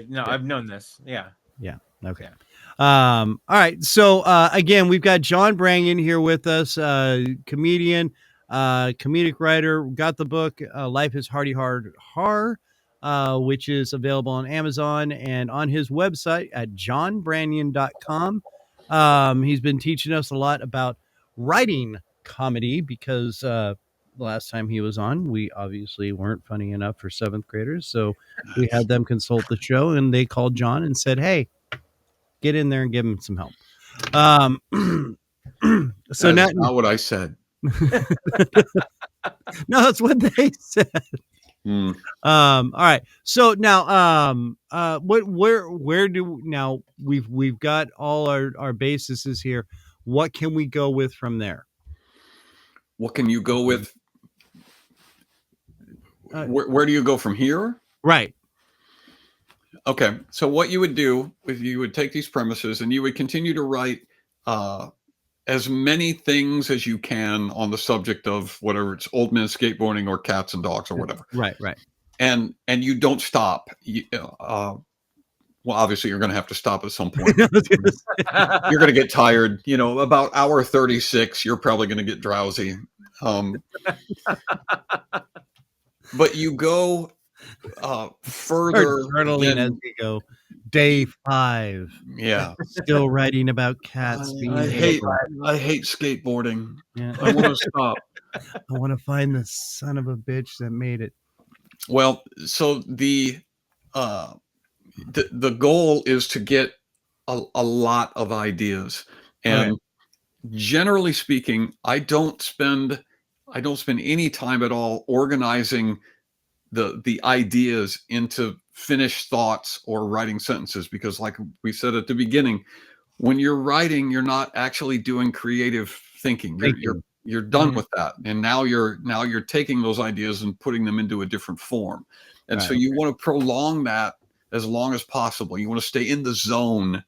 No, I've known this. Yeah. Yeah. Okay. Yeah. All right. So again, we've got John Branyan here with us, comedian, comedic writer. Got the book Life is Hardy Hard Har, which is available on Amazon and on his website at johnbranyan.com. He's been teaching us a lot about writing comedy because the last time he was on, we obviously weren't funny enough for 7th graders. So we had them consult the show, and they called John and said, "Hey, get in there and give him some help." So That's not what I said. No, that's what they said. All right. So now, where do now we've got all our bases here. What can we go with from there? What can you go with? Where do you go from here? Right. Okay. So what you would do is you would take these premises and you would continue to write as many things as you can on the subject of whatever it's old men skateboarding or cats and dogs or whatever. Right. And you don't stop. Well, obviously you're going to have to stop at some point. You're going to get tired. About hour 36, you're probably going to get drowsy. But you go further. Journaling as you go. Day 5. Yeah. Still writing about cats. I hate skateboarding. Yeah. I want to stop. I want to find the son of a bitch that made it. Well, so the goal is to get a lot of ideas, and generally speaking, I don't spend any time at all organizing the ideas into finished thoughts or writing sentences, because like we said at the beginning, when you're writing, you're not actually doing creative thinking. You're done with that, and now you're taking those ideas and putting them into a different form. And so you want to prolong that as long as possible. You want to stay in the zone.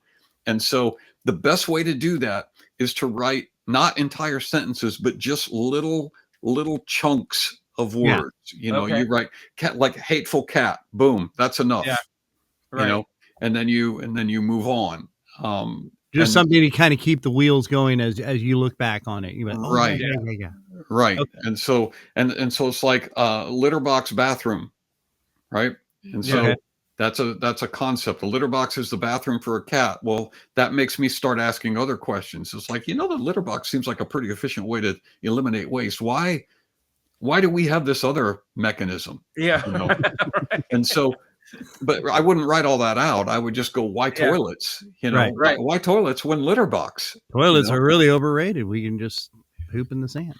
And so the best way to do that is to write not entire sentences, but just little chunks of words. You write cat, like hateful cat, boom, that's enough. Yeah. Right. And then you move on. Just something to kind of keep the wheels going as you look back on it. You went, right. Yeah. Right. Okay. And so it's like litter box bathroom, right? And so that's a concept. A litter box is the bathroom for a cat. Well, that makes me start asking other questions. It's like, the litter box seems like a pretty efficient way to eliminate waste. Why do we have this other mechanism? Yeah. And so, but I wouldn't write all that out. I would just go, why toilets? Why toilets when litter box? Toilets are really overrated. We can just poop in the sand.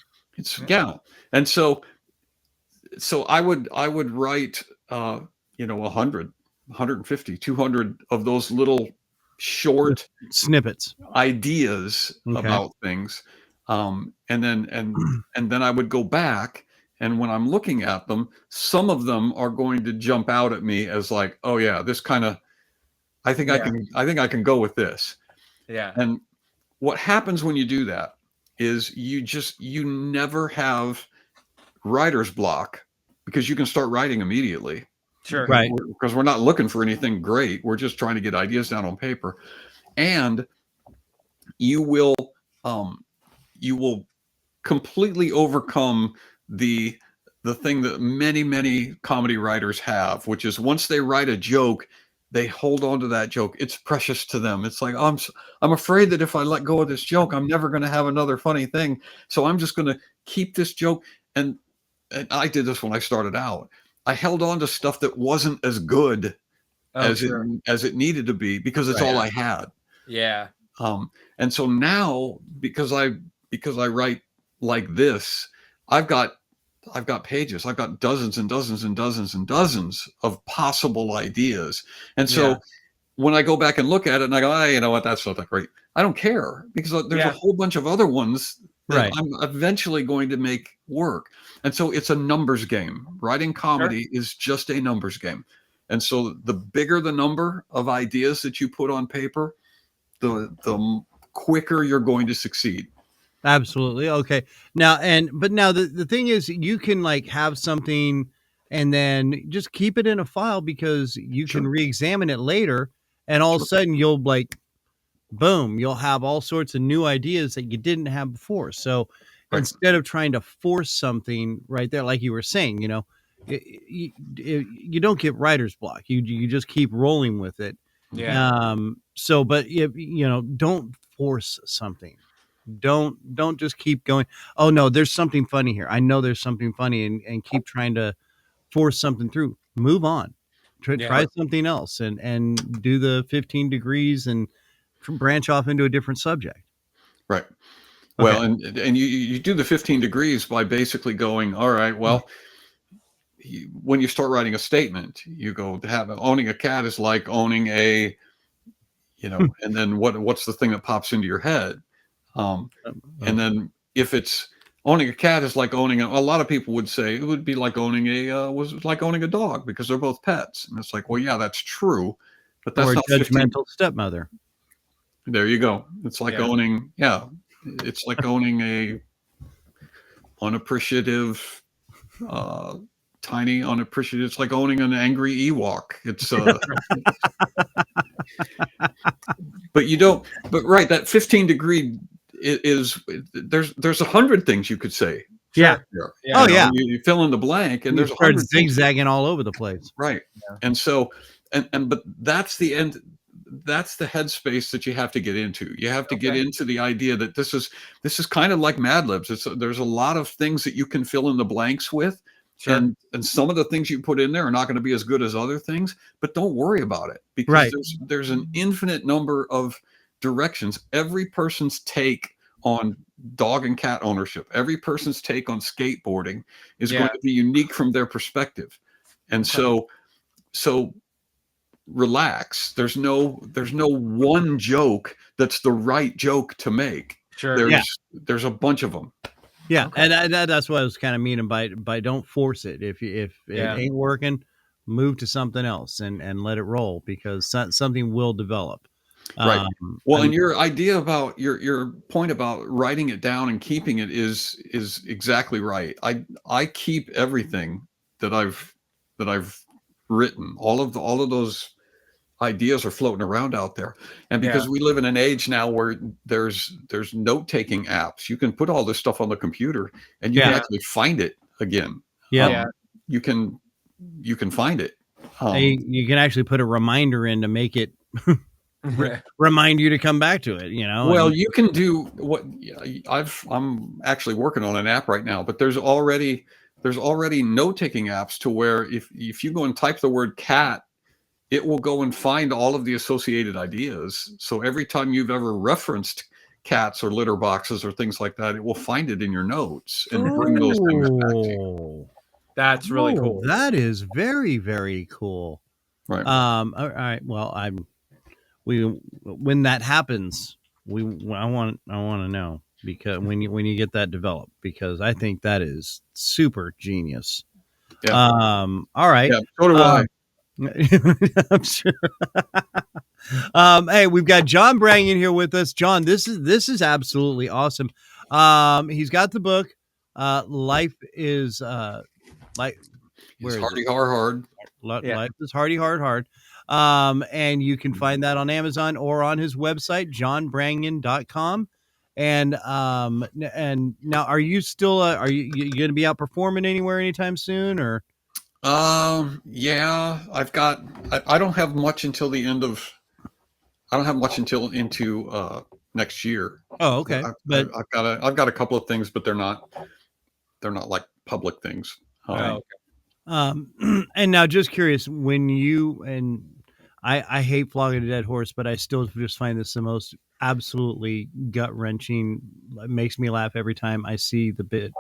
And so I would write 100, 150, 200 of those little short snippets ideas about things. And then I would go back, and when I'm looking at them, some of them are going to jump out at me as like, oh yeah, this kind of, I think I can go with this. Yeah. And what happens when you do that is you never have writer's block, because you can start writing immediately. Sure. Right. Because we're not looking for anything great. We're just trying to get ideas down on paper. And you will completely overcome the thing that many comedy writers have, which is once they write a joke, they hold on to that joke. It's precious to them. It's like, I'm afraid that if I let go of this joke, I'm never going to have another funny thing. So I'm just going to keep this joke. And I did this when I started out. I held on to stuff that wasn't as good as it needed to be, because it's all I had. Yeah. And so now, because I write like this, I've got pages. I've got dozens and dozens and dozens and dozens of possible ideas. And so when I go back and look at it and I go, you know what, that's not that great. I don't care, because there's a whole bunch of other ones that I'm eventually going to make work. And so it's a numbers game. Writing comedy is just a numbers game. And so the bigger the number of ideas that you put on paper, the quicker you're going to succeed. Absolutely. Okay. Now, but now the thing is, you can like have something and then just keep it in a file because you can re-examine it later, and all of a sudden you'll like, boom, you'll have all sorts of new ideas that you didn't have before. So instead of trying to force something right there, like you were saying, you don't get writer's block. You just keep rolling with it. Yeah. So, but don't force something. Don't just keep going. Oh no, there's something funny here. I know there's something funny, and keep trying to force something through. Move on. Try something else, and do the 15 degrees and branch off into a different subject. Right. Well, and you do the 15 degrees by basically going, all right, well, when you start writing a statement, you go, owning a cat is like owning a, and then what's the thing that pops into your head? And then if it's owning a cat is like owning a lot of people would say it would be like owning a dog because they're both pets. And it's like, well, yeah, that's true, but that's not judgmental stepmother. There you go. It's like owning, it's like owning a unappreciative, tiny unappreciative. It's like owning an angry Ewok. It's but you don't. But right, that 15 degree is there's 100 things you could say. Yeah. Oh yeah. You fill in the blank, and there's 100 zigzagging all over the place. Right. Yeah. And so, but that's the end. That's the headspace that you have to get into. You have to get into the idea that this is kind of like Mad Libs. There's a lot of things that you can fill in the blanks with. Sure. And some of the things you put in there are not going to be as good as other things, but don't worry about it because there's an infinite number of directions. Every person's take on dog and cat ownership, every person's take on skateboarding is going to be unique from their perspective. And so relax. There's no one joke that's the right joke to make. Sure. There's a bunch of them. Yeah, and that's what I was kind of meaning by don't force it. If it ain't working, move to something else and let it roll because something will develop. Right. Well, and your idea about your point about writing it down and keeping it is exactly right. I keep everything that I've written. All of those ideas are floating around out there, and because we live in an age now where there's note-taking apps, you can put all this stuff on the computer and you can actually find it again. You can find it. You can actually put a reminder in to make it remind you to come back to it. Well, you can do what I'm actually working on an app right now, but there's already note-taking apps to where if you go and type the word cat, it will go and find all of the associated ideas. So every time you've ever referenced cats or litter boxes or things like that, it will find it in your notes and bring those things back to you. That's really cool. That is very, very cool. Right. All right. Well, when that happens, I want to know because when you get that developed, because I think that is super genius. Yeah. All right. Yeah. So do I. I'm sure. Hey, we've got John Branyan here with us. John, this is absolutely awesome. He's got the book. Life is like hardy hard. Life is hardy hard. And you can find that on Amazon or on his website, johnbranyan.com. And now, are you still are you going to be out performing anywhere anytime soon or? Yeah, I don't have much until the end of, I don't have much until into next year. Oh, okay. I've got a couple of things, but they're not like public things. Okay. And now just curious, when you, and I hate flogging a dead horse, but I still just find this the most absolutely gut wrenching, makes me laugh every time I see the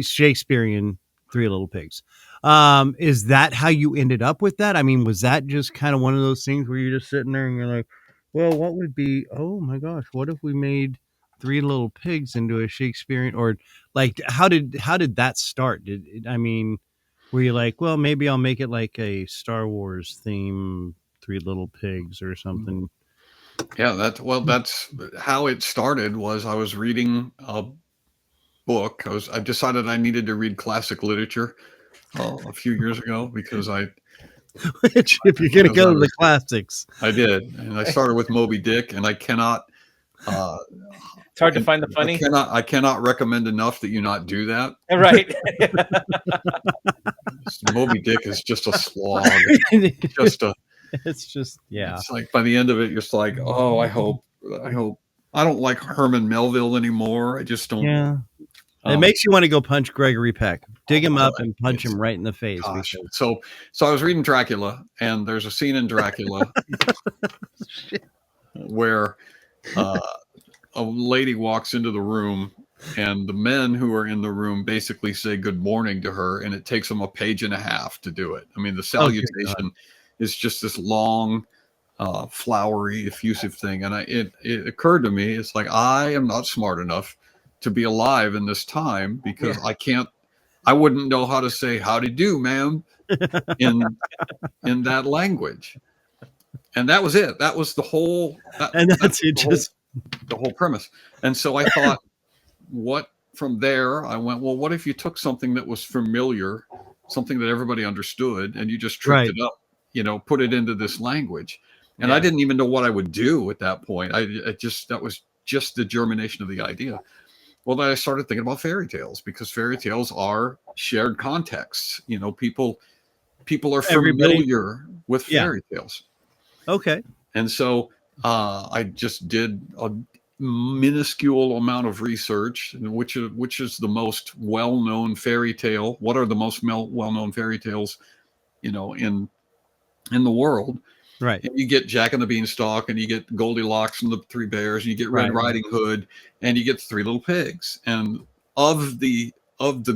Shakespearean Three Little Pigs. Is that how you ended up with that? I mean, was that just kind of one of those things where you're just sitting there and you're like, well, what would be, oh my gosh, what if we made Three Little Pigs into a Shakespearean, or like, how did that start? Were you like, well, maybe I'll make it like a Star Wars theme, Three Little Pigs or something? Yeah, that's how it started. Was I was reading a book. I decided I needed to read classic literature. a few years ago because If you're gonna go to the classics, I did, and I started with Moby Dick, and I cannot. It's hard to find the funny. I cannot recommend enough that you not do that. Right. Moby Dick is just a slog. It's just It's like by the end of it, you're just like, oh, I hope. I don't like Herman Melville anymore. I just don't. Yeah. It makes you want to go punch Gregory Peck, dig him up and punch him right in the face. So I was reading Dracula, and there's a scene in Dracula where a lady walks into the room, and the men who are in the room basically say good morning to her, and it takes them a page and a half to do it. I mean, the salutation is just this long, flowery, effusive thing. And it occurred to me, it's like, I am not smart enough to be alive in this time because I wouldn't know how to say how to do, ma'am, in that language. And that was it. That was the whole, the whole premise. And so I thought, from there, I went, well, what if you took something that was familiar, something that everybody understood, and you just tripped it up, put it into this language. And I didn't even know what I would do at that point. That was just the germination of the idea. Well, then I started thinking about fairy tales, because fairy tales are shared contexts. People are familiar with fairy tales. Okay. And so I just did a minuscule amount of research, which is the most well-known fairy tale. What are the most well-known fairy tales, in the world? Right. And you get Jack and the Beanstalk, and you get Goldilocks and the Three Bears, and you get Red Riding Hood, and you get the Three Little Pigs. And of the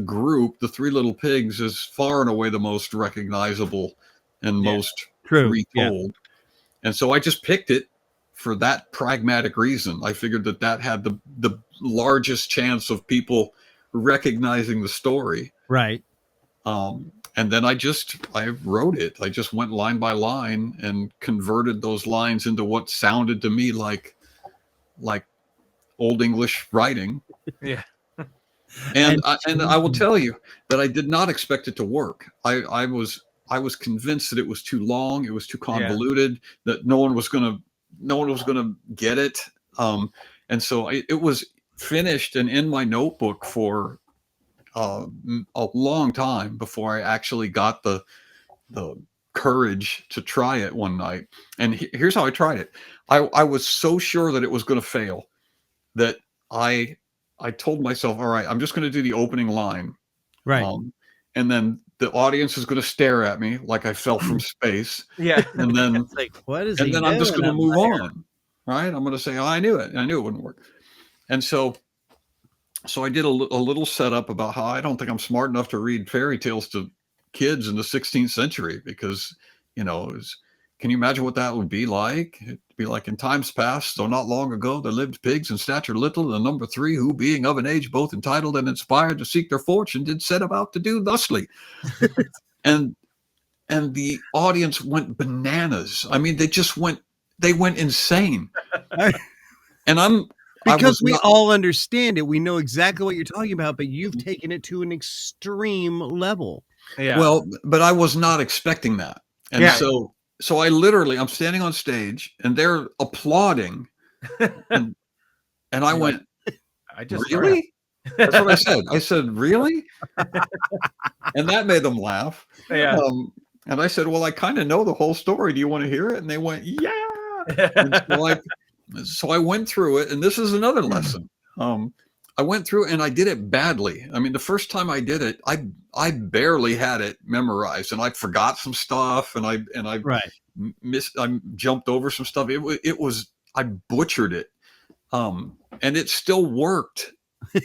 group, the Three Little Pigs is far and away the most recognizable and most retold. Yeah. And so I just picked it for that pragmatic reason. I figured that had the largest chance of people recognizing the story. Right. And then I wrote it. I just went line by line and converted those lines into what sounded to me like Old English writing. Yeah. And I will tell you that I did not expect it to work. I was convinced that it was too long, it was too convoluted, that no one was gonna get it. And so it was finished and in my notebook for a long time before I actually got the courage to try it one night. And here's how I tried it. I was so sure that it was going to fail that I told myself, all right, I'm just going to do the opening line. Right. And then the audience is going to stare at me like I fell from space. Yeah. And then, it's like, what is and then I'm just going to move on. Right. I'm going to say, oh, I knew it. I knew it wouldn't work. And so I did a little setup about how I don't think I'm smart enough to read fairy tales to kids in the 16th century, because, can you imagine what that would be like? It'd be like, in times past, though not long ago, there lived pigs in stature little, and number 3, who being of an age both entitled and inspired to seek their fortune, did set about to do thusly. and the audience went bananas. I mean, they went insane. And because we all understand it. We know exactly what you're talking about, but you've taken it to an extreme level. Yeah. Well, but I was not expecting that. And so I'm standing on stage and they're applauding. And I went, really? That's what I said. I said, really? And that made them laugh. Yeah. And I said, well, I kind of know the whole story. Do you want to hear it? And they went, yeah. And so I went through it, and this is another lesson. I went through and I did it badly. I mean, the first time I did it, I barely had it memorized, and I forgot some stuff, and I jumped over some stuff. I butchered it, and it still worked.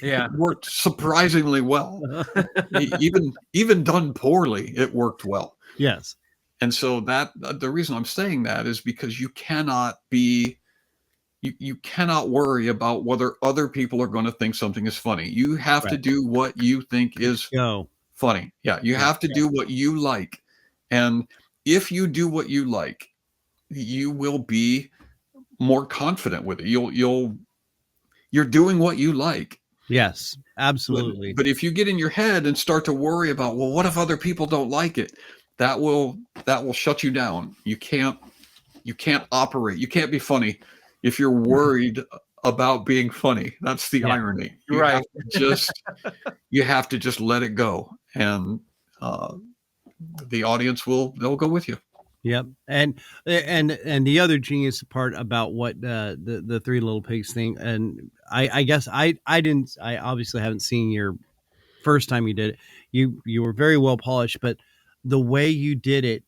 Yeah, it worked surprisingly well. even done poorly, it worked well. Yes, and so the reason I'm saying that is because you cannot worry about whether other people are going to think something is funny. You have to do what you think is funny. Yeah, you have to do what you like. And if you do what you like, you will be more confident with it. You're doing what you like. Yes, absolutely. But if you get in your head and start to worry about, well, what if other people don't like it? That will shut you down. You can't operate. You can't be funny if you're worried about being funny. That's the irony. You Right. have to just you have to just let it go, and the audience they'll go with you. Yep. And the other genius part about what the Three Little Pigs thing, and I guess I obviously haven't seen your first time you did it. You were very well polished, but the way you did it,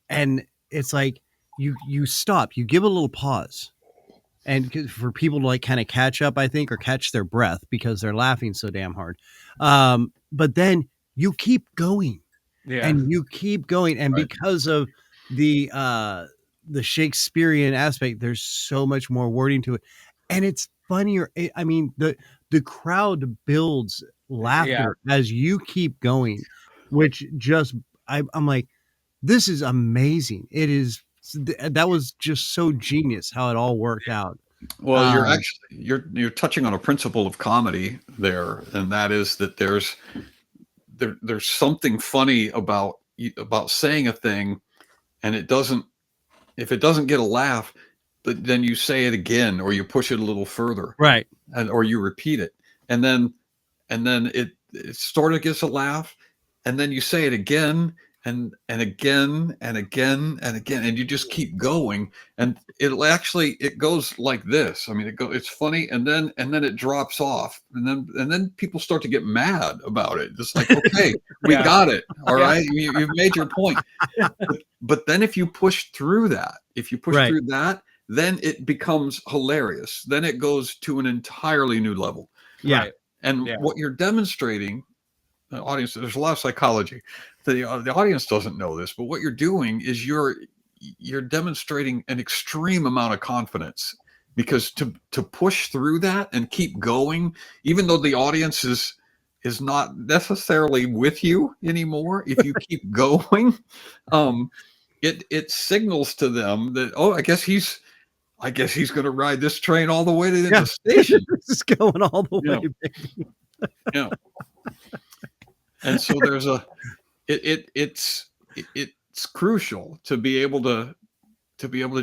and it's like you stop, you give a little pause, and for people to like kind of catch up, I think, or catch their breath because they're laughing so damn hard. But then you keep going. Yeah. And you keep going, and because of the Shakespearean aspect, there's so much more wording to it, and it's funnier. I mean, the crowd builds laughter as you keep going, which just I'm like, this is amazing. It is. That was just so genius how it all worked out. Well, you're touching on a principle of comedy there, and that is that there's something funny about saying a thing, and if it doesn't get a laugh, but then you say it again, or you push it a little further, right, or you repeat it, and then it sort of gets a laugh, and then you say it again and again and again and again, and you just keep going, and it goes like this. I mean, it's funny, and then it drops off, and then people start to get mad about it. It's like, okay, we got it, all right, you've made your point, but then if you push through that, then it becomes hilarious. Then it goes to an entirely new level. Yeah. And what you're demonstrating, the audience, there's a lot of psychology. The audience doesn't know this, but what you're doing is you're demonstrating an extreme amount of confidence, because to push through that and keep going, even though the audience is not necessarily with you anymore, if you keep going, it signals to them that, oh, I guess he's going to ride this train all the way to the station. It's going all the way, baby. Yeah. And so there's it's crucial to be able to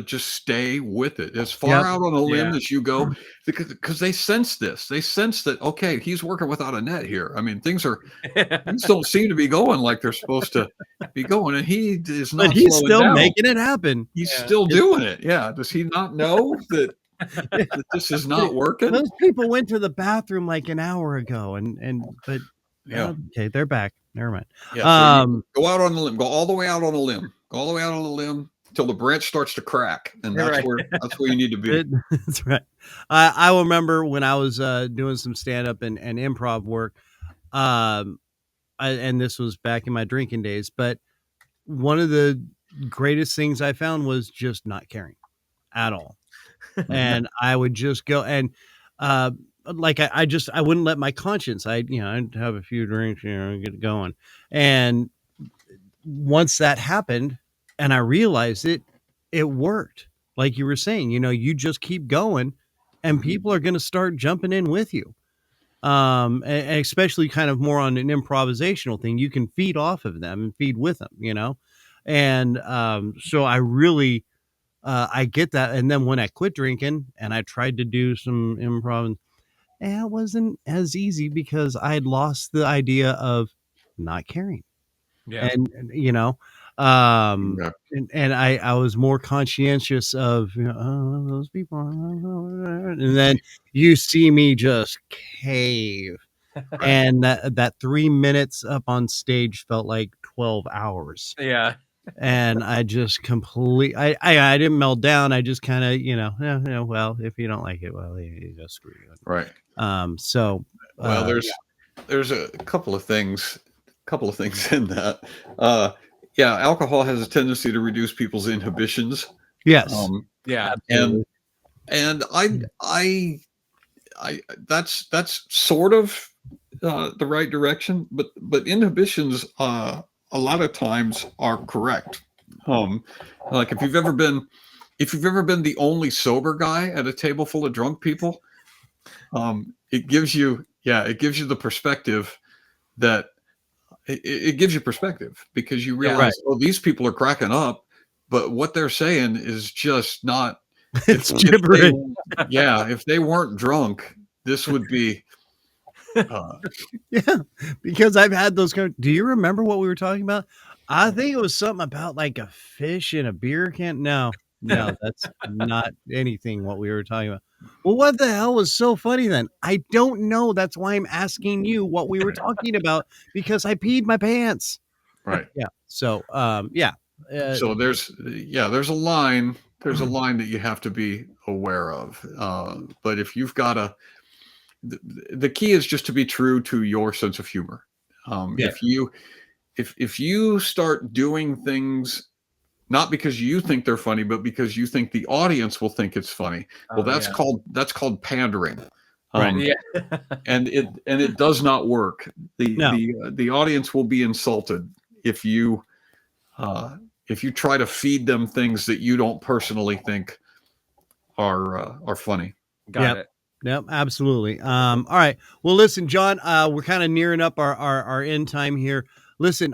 just stay with it as far out on a limb as you go, because they sense this. They sense that, okay, he's working without a net here. I mean, things don't seem to be going like they're supposed to be going, and he is not. But he's still down. making it happen. He's still doing it. Yeah. Does he not know that this is not working? Those people went to the bathroom like an hour ago, but okay, they're back. Never mind. Yeah, so go out on the limb. Go all the way out on a limb. Go all the way out on a limb till the branch starts to crack, and that's where you need to be. That's right. I remember when I was doing some stand up and improv work, and this was back in my drinking days. But one of the greatest things I found was just not caring at all, and I would just go and. Like I wouldn't let my conscience. I'd have a few drinks, and get it going. And once that happened, and I realized it worked. Like you were saying, you just keep going, and people are going to start jumping in with you. And especially kind of more on an improvisational thing, you can feed off of them and feed with them, And so I really, I get that. And then when I quit drinking and I tried to do some improv. It wasn't as easy because I had lost the idea of not caring. Yeah. And and I was more conscientious of, those people. And then you see me just cave. And that 3 minutes up on stage felt like 12 hours. Yeah. And I just I didn't melt down. I just kind of, well, if you don't like it, well, you just screw you. Right. So there's a couple of things in that. Alcohol has a tendency to reduce people's inhibitions. Yes. And I that's sort of the right direction, but inhibitions a lot of times are correct. Like if you've ever been the only sober guy at a table full of drunk people, it gives you Yeah, it gives you the perspective that it gives you perspective because you realize, oh, these people are cracking up, but what they're saying is just not. It's gibberish. If they weren't drunk, this would be. Yeah, because I've had those do you remember what we were talking about? I think it was something about like a fish in a beer can. No, that's not anything what we were talking about. Well, what the hell was so funny then? I don't know. That's why I'm asking you what we were talking about, because I peed my pants. Right. Yeah. So, so there's a line. There's a line that you have to be aware of. But if you've got the key is just to be true to your sense of humor. If you start doing things not because you think they're funny, but because you think the audience will think it's funny, that's called pandering. Right. And it does not work. The audience will be insulted if you try to feed them things that you don't personally think are funny. Got it. Yep, absolutely. All right. Well, listen, John, we're kind of nearing up our end time here. Listen,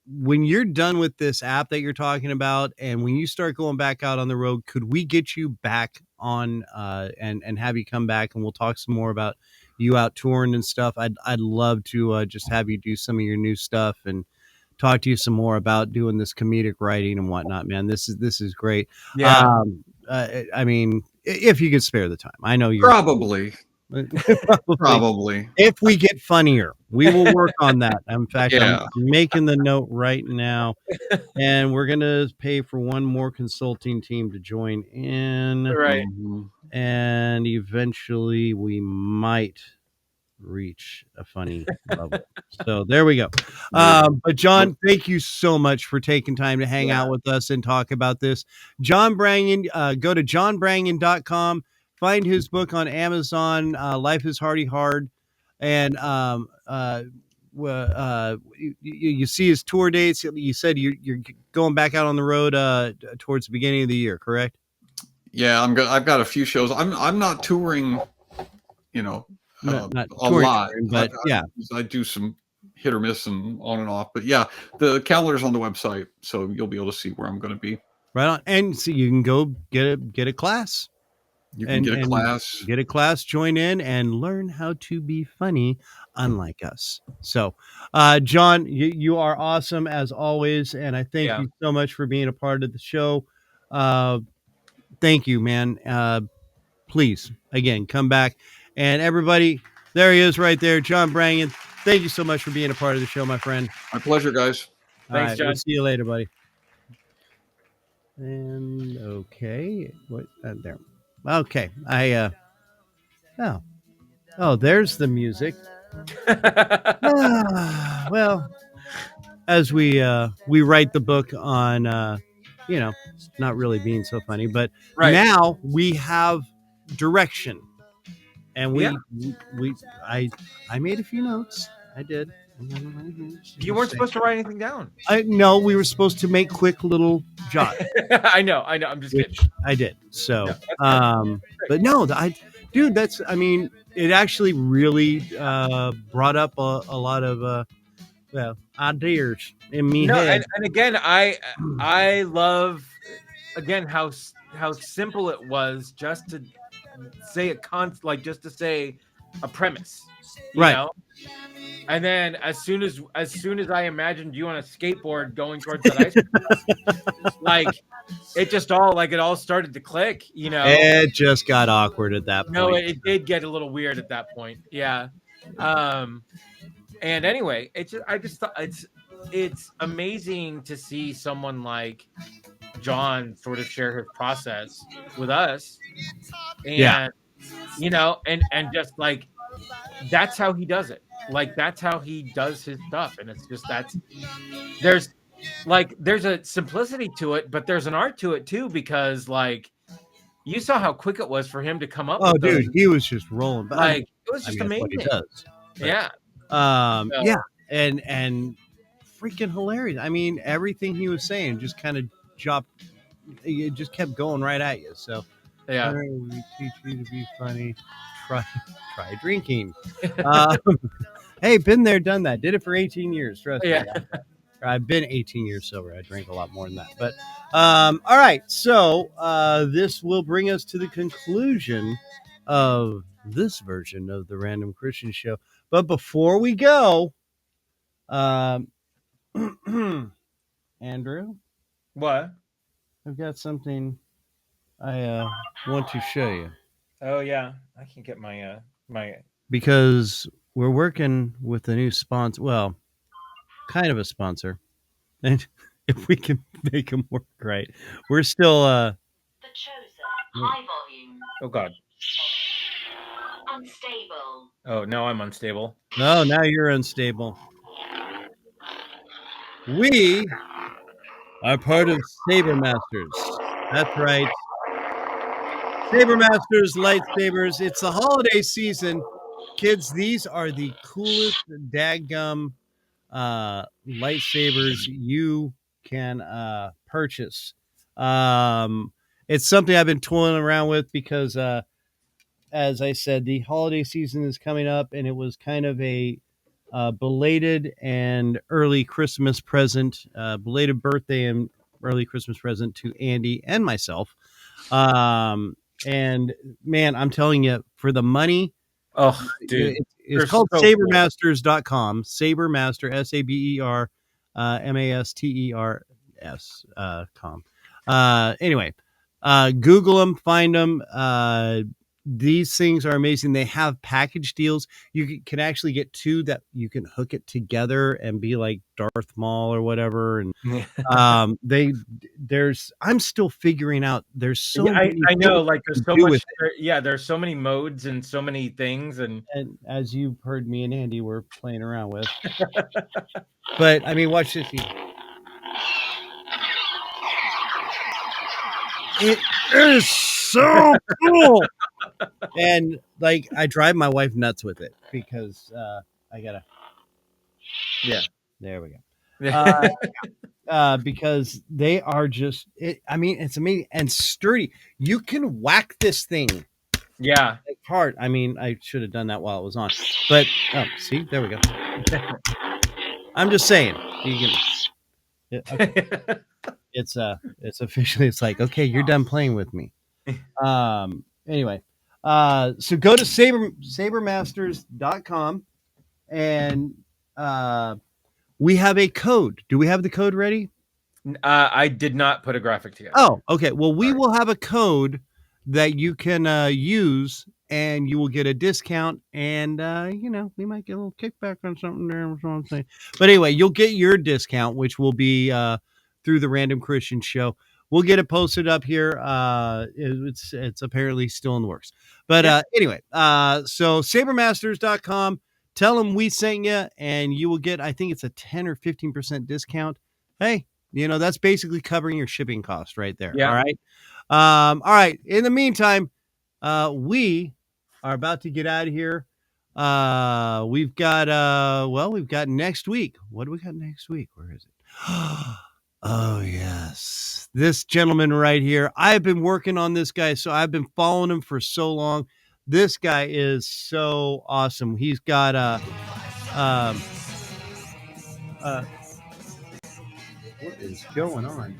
when you're done with this app that you're talking about, and when you start going back out on the road, could we get you back on and have you come back, and we'll talk some more about you out touring and stuff? I'd love to just have you do some of your new stuff and talk to you some more about doing this comedic writing and whatnot, man. This is great. Yeah. I mean, if you could spare the time, I know you're probably. If we get funnier, we will work on that. In fact, I'm making the note right now, and we're gonna pay for one more consulting team to join in, right? And eventually, we might reach a funny level. So there we go. But John, thank you so much for taking time to hang out with us and talk about this. John Branyan, go to johnbranyan.com, find his book on Amazon, Life is Hard, and you see his tour dates. You said you're going back out on the road towards the beginning of the year, correct? Yeah, I've got a few shows. I'm not touring, not a lot, but I do some hit or miss and on and off. But yeah, the calendar's on the website, so you'll be able to see where I'm going to be. Right on, and so you can go get a class. You can get a class, join in, and learn how to be funny, unlike us. So, John, you are awesome as always, and I thank you so much for being a part of the show. Thank you, man. Please, again, come back. And everybody, there he is right there, John Branyan. Thank you so much for being a part of the show, my friend. My pleasure, guys. Thanks, John. We'll see you later, buddy. And okay, what there? Okay, there's the music. Well, as we write the book on, not really being so funny, but now we have direction, and I made a few notes. I did. You weren't supposed to write anything down. No, we were supposed to make quick little jots. I know. I'm just kidding. I did. So, but no, dude, it actually really brought up a lot of ideas in me. And again, I love again how simple it was just to say just to say a premise, you know? And then as soon as I imagined you on a skateboard going towards that ice cream, it all started to click, It just got awkward at that point. No, it did get a little weird at that point. Yeah. And anyway, I just thought it's amazing to see someone like John sort of share his process with us. And and just like that's how he does it. Like that's how he does his stuff, and it's just there's a simplicity to it, but there's an art to it too, because you saw how quick it was for him to come up. Oh, dude, he was just rolling. It was just amazing. What he does. And freaking hilarious. I mean, everything he was saying just kind of it just kept going right at you. So we teach you to be funny. try drinking. Um, hey, been there, done that. Did it for 18 years. Trust me. I've been 18 years sober. I drank a lot more than that. But all right. So this will bring us to the conclusion of this version of the Random Kristian Show. But before we go, Andrew, What? I've got something I want to show you. Oh yeah, I can get my because we're working with a new sponsor. Well, kind of a sponsor, and if we can make them work right, we're still The Chosen, high volume. Oh God. Unstable. Oh, now I'm unstable. Oh, now you're unstable. We are part of Saber Masters. That's right. Saber Masters lightsabers. It's the holiday season. Kids, these are the coolest daggum lightsabers you can purchase. It's something I've been toiling around with because as I said, the holiday season is coming up, and it was kind of a belated and early Christmas present, belated birthday and early Christmas present to Andy and myself. And man, I'm telling you, for the money, oh, dude, it's called so sabermasters.com. Sabermaster, SABER, MASTERS.com. Anyway, Google them, find them. These things are amazing. They have package deals. You can actually get two that you can hook it together and be like Darth Maul or whatever. And I'm still figuring out. There's so many I know, like there's so do much. with There's so many modes and so many things, and as you've heard me and Andy were playing around with. But I mean, watch this. It is so cool. And like I drive my wife nuts with it because I gotta. Yeah, there we go. Because they are just. I mean, it's amazing and sturdy. You can whack this thing. Yeah, like hard. I mean, I should have done that while it was on, but see, there we go. I'm just saying. You can. Okay. It's officially. It's like, okay, you're done playing with me. Anyway. So go to sabermasters.com and we have a code. Do we have the code ready? I did not put a graphic together. Oh, okay. Well, we will have a code that you can use and you will get a discount and we might get a little kickback on something there. But anyway, you'll get your discount, which will be through the Random Kristian Show. We'll get it posted up here. It's apparently still in the works. But anyway, so sabermasters.com. Tell them we sent you, and you will get, I think it's a 10 or 15% discount. Hey, that's basically covering your shipping cost right there. Yeah. All right. All right. In the meantime, we are about to get out of here. We've got next week. What do we got next week? Where is it? Oh, yes. This gentleman right here. I've been working on this guy, so I've been following him for so long. This guy is so awesome. He's got what is going on?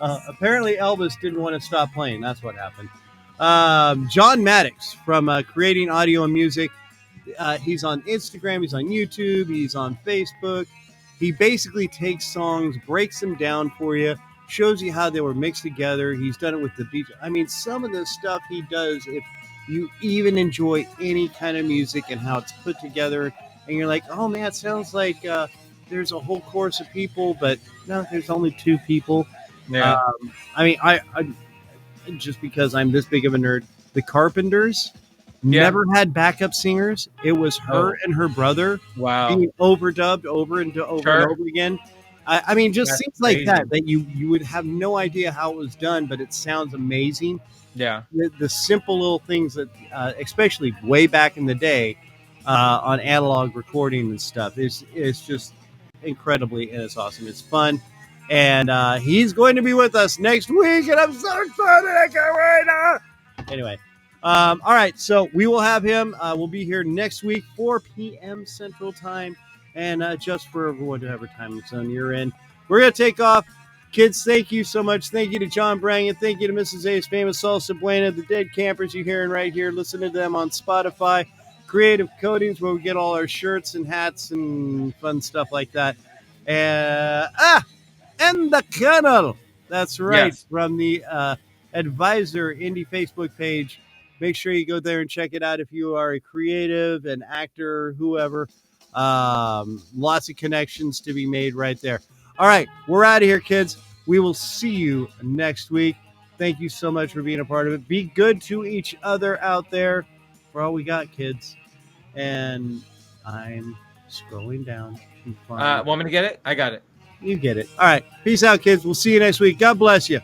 Apparently Elvis didn't want to stop playing. That's what happened. John Maddox from Creating Audio and Music. He's on Instagram. He's on YouTube. He's on Facebook. He basically takes songs, breaks them down for you, shows you how they were mixed together. He's done it with the beat. I mean, some of the stuff he does, if you even enjoy any kind of music and how it's put together, and you're like, oh man, it sounds like there's a whole chorus of people, but no, there's only two people. Yeah. I mean, I just because I'm this big of a nerd, the Carpenters never had backup singers. It was her and her brother being overdubbed over and over again. I mean, just That's things like crazy. that you would have no idea how it was done, but it sounds amazing. Yeah. The simple little things that, especially way back in the day, on analog recording and stuff, is just incredibly, and it's awesome. It's fun. And he's going to be with us next week, and I'm so excited. I can't wait. Anyway, All right, so we will have him. We'll be here next week, 4 p.m. Central Time, and just for whatever time zone you're in. We're going to take off. Kids, thank you so much. Thank you to John Branyan. Thank you to Mrs. A's Famous Salsa Buena, the Dead Campers you're hearing right here. Listen to them on Spotify. Creative Coatings, where we get all our shirts and hats and fun stuff like that. And the Kennel. That's right, Yes. from the Advisor Indie Facebook page. Make sure you go there and check it out if you are a creative, an actor, whoever. Lots of connections to be made right there. All right, we're out of here, kids. We will see you next week. Thank you so much for being a part of it. Be good to each other out there. For all we got, kids. And I'm scrolling down to find. Want me to get it? I got it. You get it. All right. Peace out, kids. We'll see you next week. God bless you.